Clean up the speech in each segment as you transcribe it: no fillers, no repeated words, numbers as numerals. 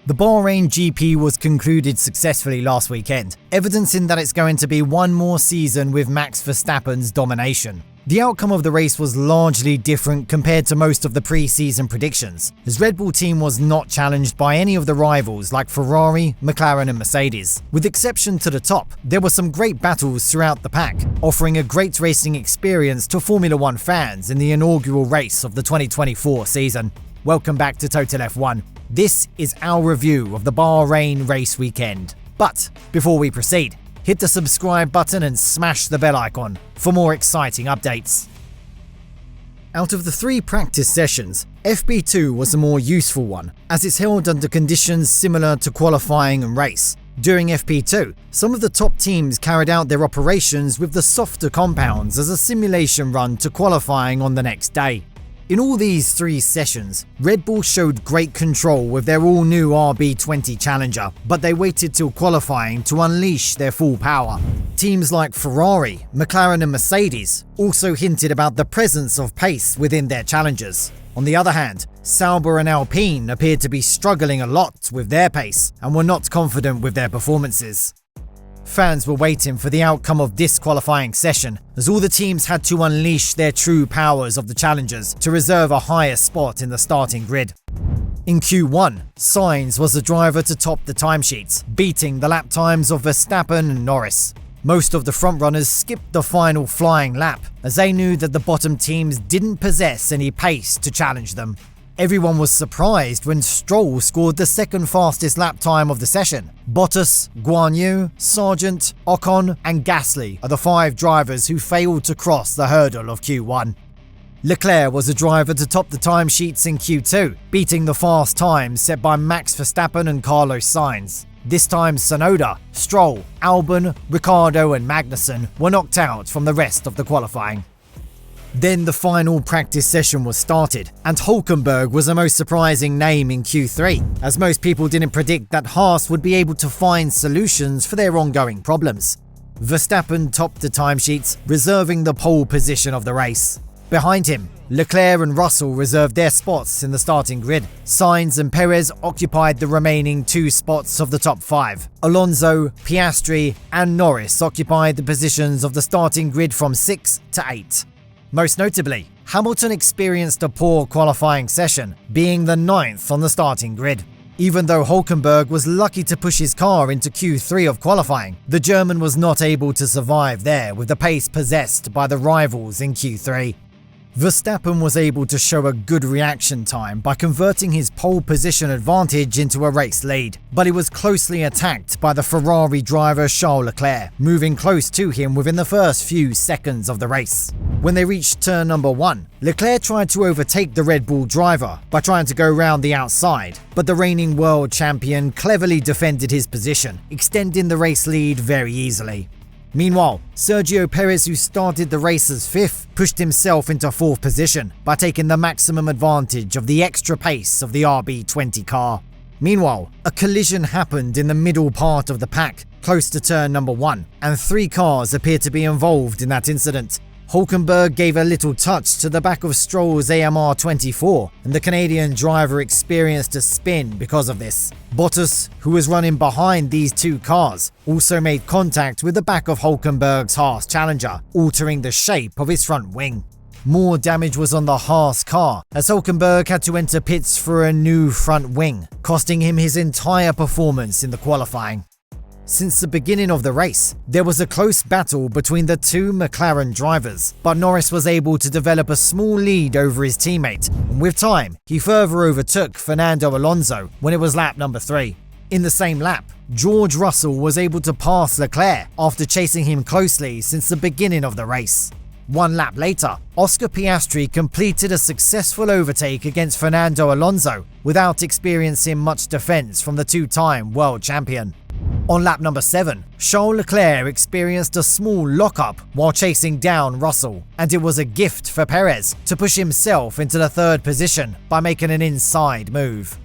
The Bahrain GP was concluded successfully last weekend, evidencing that it's going to be one more season with Max Verstappen's domination. The outcome of the race was largely different compared to most of the pre-season predictions, as Red Bull team was not challenged by any of the rivals like Ferrari, McLaren and Mercedes. With exception to the top, there were some great battles throughout the pack, offering a great racing experience to Formula One fans in the inaugural race of the 2024 season. Welcome back to Total F1. This is our review of the Bahrain race weekend. But before we proceed, hit the subscribe button and smash the bell icon for more exciting updates. Out of the 3 practice sessions, FP2 was a more useful one, as it's held under conditions similar to qualifying and race. During FP2, some of the top teams carried out their operations with the softer compounds as a simulation run to qualifying on the next day. In all these 3 sessions, Red Bull showed great control with their all-new RB20 Challenger, but they waited till qualifying to unleash their full power. Teams like Ferrari, McLaren and Mercedes also hinted about the presence of pace within their Challengers. On the other hand, Sauber and Alpine appeared to be struggling a lot with their pace and were not confident with their performances. Fans were waiting for the outcome of this qualifying session, as all the teams had to unleash their true powers of the Challengers to reserve a higher spot in the starting grid. In Q1, Sainz was the driver to top the timesheets, beating the lap times of Verstappen and Norris. Most of the frontrunners skipped the final flying lap, as they knew that the bottom teams didn't possess any pace to challenge them. Everyone was surprised when Stroll scored the second fastest lap time of the session. Bottas, Guan Yu, Sargent, Ocon and Gasly are the 5 drivers who failed to cross the hurdle of Q1. Leclerc was the driver to top the timesheets in Q2, beating the fast times set by Max Verstappen and Carlos Sainz. This time Tsunoda, Stroll, Albon, Ricciardo and Magnussen were knocked out from the rest of the qualifying. Then the final practice session was started, and Hülkenberg was the most surprising name in Q3, as most people didn't predict that Haas would be able to find solutions for their ongoing problems. Verstappen topped the timesheets, reserving the pole position of the race. Behind him, Leclerc and Russell reserved their spots in the starting grid. Sainz and Perez occupied the remaining 2 spots of the top 5. Alonso, Piastri and Norris occupied the positions of the starting grid from 6 to 8. Most notably, Hamilton experienced a poor qualifying session, being the 9th on the starting grid. Even though Hülkenberg was lucky to push his car into Q3 of qualifying, the German was not able to survive there with the pace possessed by the rivals in Q3. Verstappen was able to show a good reaction time by converting his pole position advantage into a race lead, but he was closely attacked by the Ferrari driver Charles Leclerc, moving close to him within the first few seconds of the race. When they reached turn number 1, Leclerc tried to overtake the Red Bull driver by trying to go round the outside, but the reigning world champion cleverly defended his position, extending the race lead very easily. Meanwhile, Sergio Perez, who started the race as 5th, pushed himself into 4th position by taking the maximum advantage of the extra pace of the RB20 car. Meanwhile, a collision happened in the middle part of the pack, close to turn number 1, and 3 cars appeared to be involved in that incident. Hülkenberg gave a little touch to the back of Stroll's AMR24, and the Canadian driver experienced a spin because of this. Bottas, who was running behind these 2 cars, also made contact with the back of Hülkenberg's Haas Challenger, altering the shape of his front wing. More damage was on the Haas car, as Hülkenberg had to enter pits for a new front wing, costing him his entire performance in the qualifying. Since the beginning of the race, there was a close battle between the 2 McLaren drivers, but Norris was able to develop a small lead over his teammate, and with time, he further overtook Fernando Alonso when it was lap number 3. In the same lap, George Russell was able to pass Leclerc after chasing him closely since the beginning of the race. 1 lap later, Oscar Piastri completed a successful overtake against Fernando Alonso without experiencing much defense from the 2-time world champion. On lap number 7, Charles Leclerc experienced a small lockup while chasing down Russell, and it was a gift for Perez to push himself into the 3rd position by making an inside move.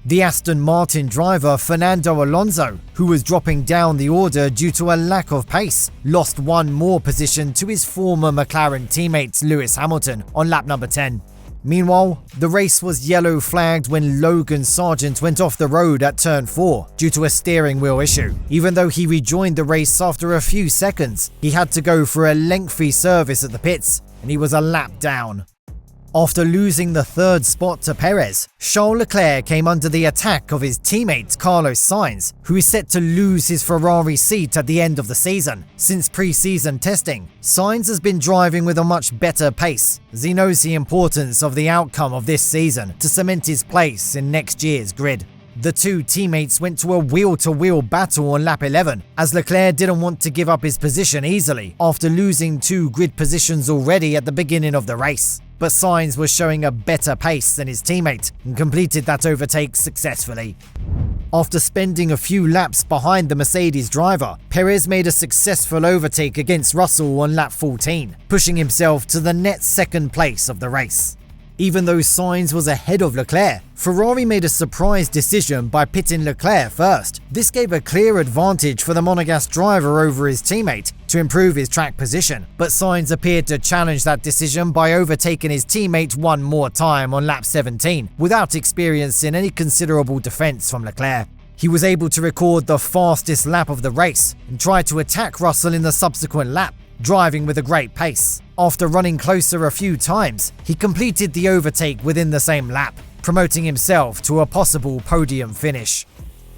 The Aston Martin driver Fernando Alonso, who was dropping down the order due to a lack of pace, lost 1 more position to his former McLaren teammate Lewis Hamilton on lap number 10. Meanwhile, the race was yellow flagged when Logan Sargent went off the road at turn 4 due to a steering wheel issue. Even though he rejoined the race after a few seconds, he had to go for a lengthy service at the pits, and he was a lap down. After losing the third spot to Perez, Charles Leclerc came under the attack of his teammate Carlos Sainz, who is set to lose his Ferrari seat at the end of the season. Since pre-season testing, Sainz has been driving with a much better pace, as he knows the importance of the outcome of this season to cement his place in next year's grid. The two teammates went to a wheel-to-wheel battle on lap 11, as Leclerc didn't want to give up his position easily after losing 2 grid positions already at the beginning of the race. But Sainz was showing a better pace than his teammate and completed that overtake successfully. After spending a few laps behind the Mercedes driver, Perez made a successful overtake against Russell on lap 14, pushing himself to the net second place of the race. Even though Sainz was ahead of Leclerc, Ferrari made a surprise decision by pitting Leclerc first. This gave a clear advantage for the Monegasque driver over his teammate to improve his track position, but Sainz appeared to challenge that decision by overtaking his teammate one more time on lap 17 without experiencing any considerable defense from Leclerc. He was able to record the fastest lap of the race and tried to attack Russell in the subsequent lap, driving with a great pace. After running closer a few times, he completed the overtake within the same lap, promoting himself to a possible podium finish.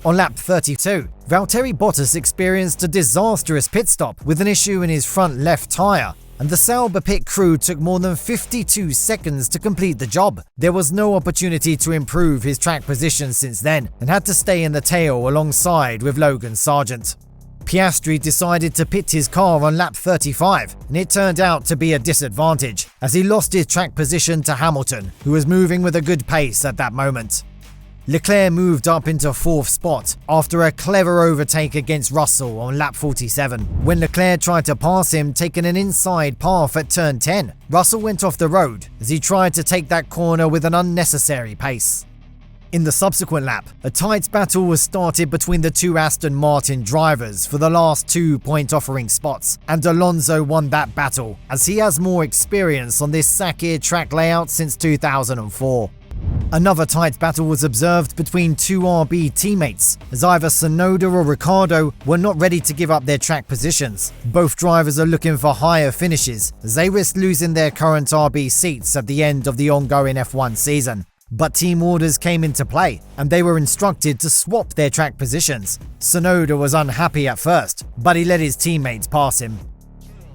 On lap 32, Valtteri Bottas experienced a disastrous pit stop with an issue in his front left tyre, and the Sauber pit crew took more than 52 seconds to complete the job. There was no opportunity to improve his track position since then, and had to stay in the tail alongside with Logan Sargent. Piastri decided to pit his car on lap 35, and it turned out to be a disadvantage, as he lost his track position to Hamilton, who was moving with a good pace at that moment. Leclerc moved up into 4th spot after a clever overtake against Russell on lap 47. When Leclerc tried to pass him taking an inside path at turn 10, Russell went off the road as he tried to take that corner with an unnecessary pace. In the subsequent lap, a tight battle was started between the two Aston Martin drivers for the last 2 point offering spots, and Alonso won that battle as he has more experience on this Sakir track layout since 2004. Another tight battle was observed between 2 RB teammates, as either Tsunoda or Ricciardo were not ready to give up their track positions. Both drivers are looking for higher finishes, as they risk losing their current RB seats at the end of the ongoing F1 season. But team orders came into play, and they were instructed to swap their track positions. Tsunoda was unhappy at first, but he let his teammates pass him.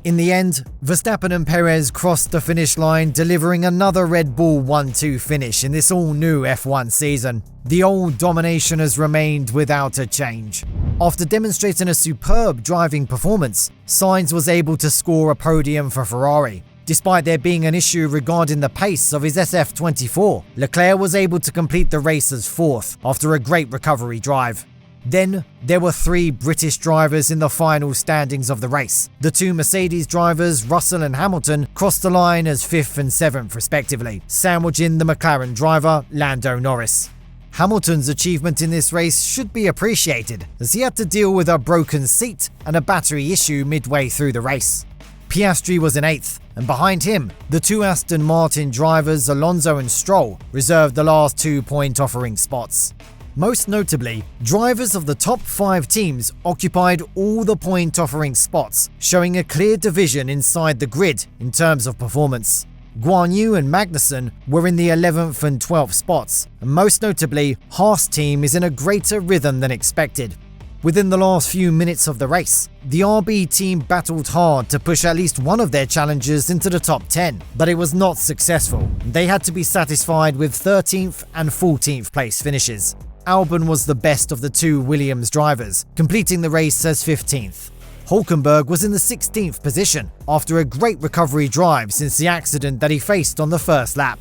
In the end, Verstappen and Perez crossed the finish line, delivering another Red Bull 1-2 finish in this all-new F1 season. The old domination has remained without a change. After demonstrating a superb driving performance, Sainz was able to score a podium for Ferrari. Despite there being an issue regarding the pace of his SF24, Leclerc was able to complete the race as 4th after a great recovery drive. Then, there were 3 British drivers in the final standings of the race. The 2 Mercedes drivers, Russell and Hamilton, crossed the line as 5th and 7th respectively, sandwiching the McLaren driver, Lando Norris. Hamilton's achievement in this race should be appreciated, as he had to deal with a broken seat and a battery issue midway through the race. Piastri was in 8th, and behind him, the 2 Aston Martin drivers Alonso and Stroll reserved the last 2 point offering spots. Most notably, drivers of the top 5 teams occupied all the point offering spots, showing a clear division inside the grid in terms of performance. Guan Yu and Magnussen were in the 11th and 12th spots, and most notably, Haas team is in a greater rhythm than expected. Within the last few minutes of the race, the RB team battled hard to push at least one of their challengers into the top 10, but it was not successful. They had to be satisfied with 13th and 14th place finishes. Albon was the best of the 2 Williams drivers, completing the race as 15th. Hülkenberg was in the 16th position after a great recovery drive since the accident that he faced on the first lap.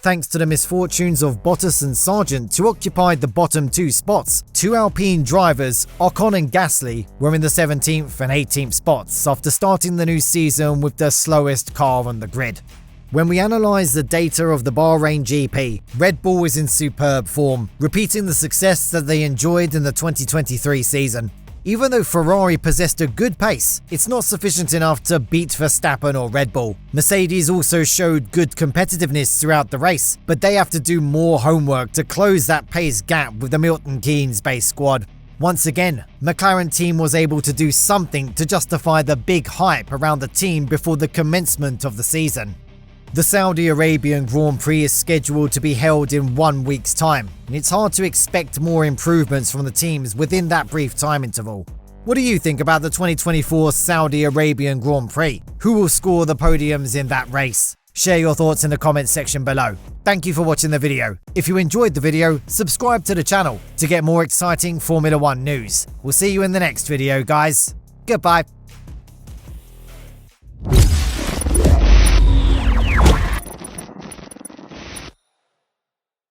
Thanks to the misfortunes of Bottas and Sargent, who occupied the bottom 2 spots, 2 Alpine drivers, Ocon and Gasly, were in the 17th and 18th spots after starting the new season with the slowest car on the grid. When we analyse the data of the Bahrain GP, Red Bull is in superb form, repeating the success that they enjoyed in the 2023 season. Even though Ferrari possessed a good pace, it's not sufficient enough to beat Verstappen or Red Bull. Mercedes also showed good competitiveness throughout the race, but they have to do more homework to close that pace gap with the Milton Keynes-based squad. Once again, McLaren team was able to do something to justify the big hype around the team before the commencement of the season. The Saudi Arabian Grand Prix is scheduled to be held in 1 week's time, and it's hard to expect more improvements from the teams within that brief time interval. What do you think about the 2024 Saudi Arabian Grand Prix? Who will score the podiums in that race? Share your thoughts in the comments section below. Thank you for watching the video. If you enjoyed the video, subscribe to the channel to get more exciting Formula 1 news. We'll see you in the next video, guys. Goodbye.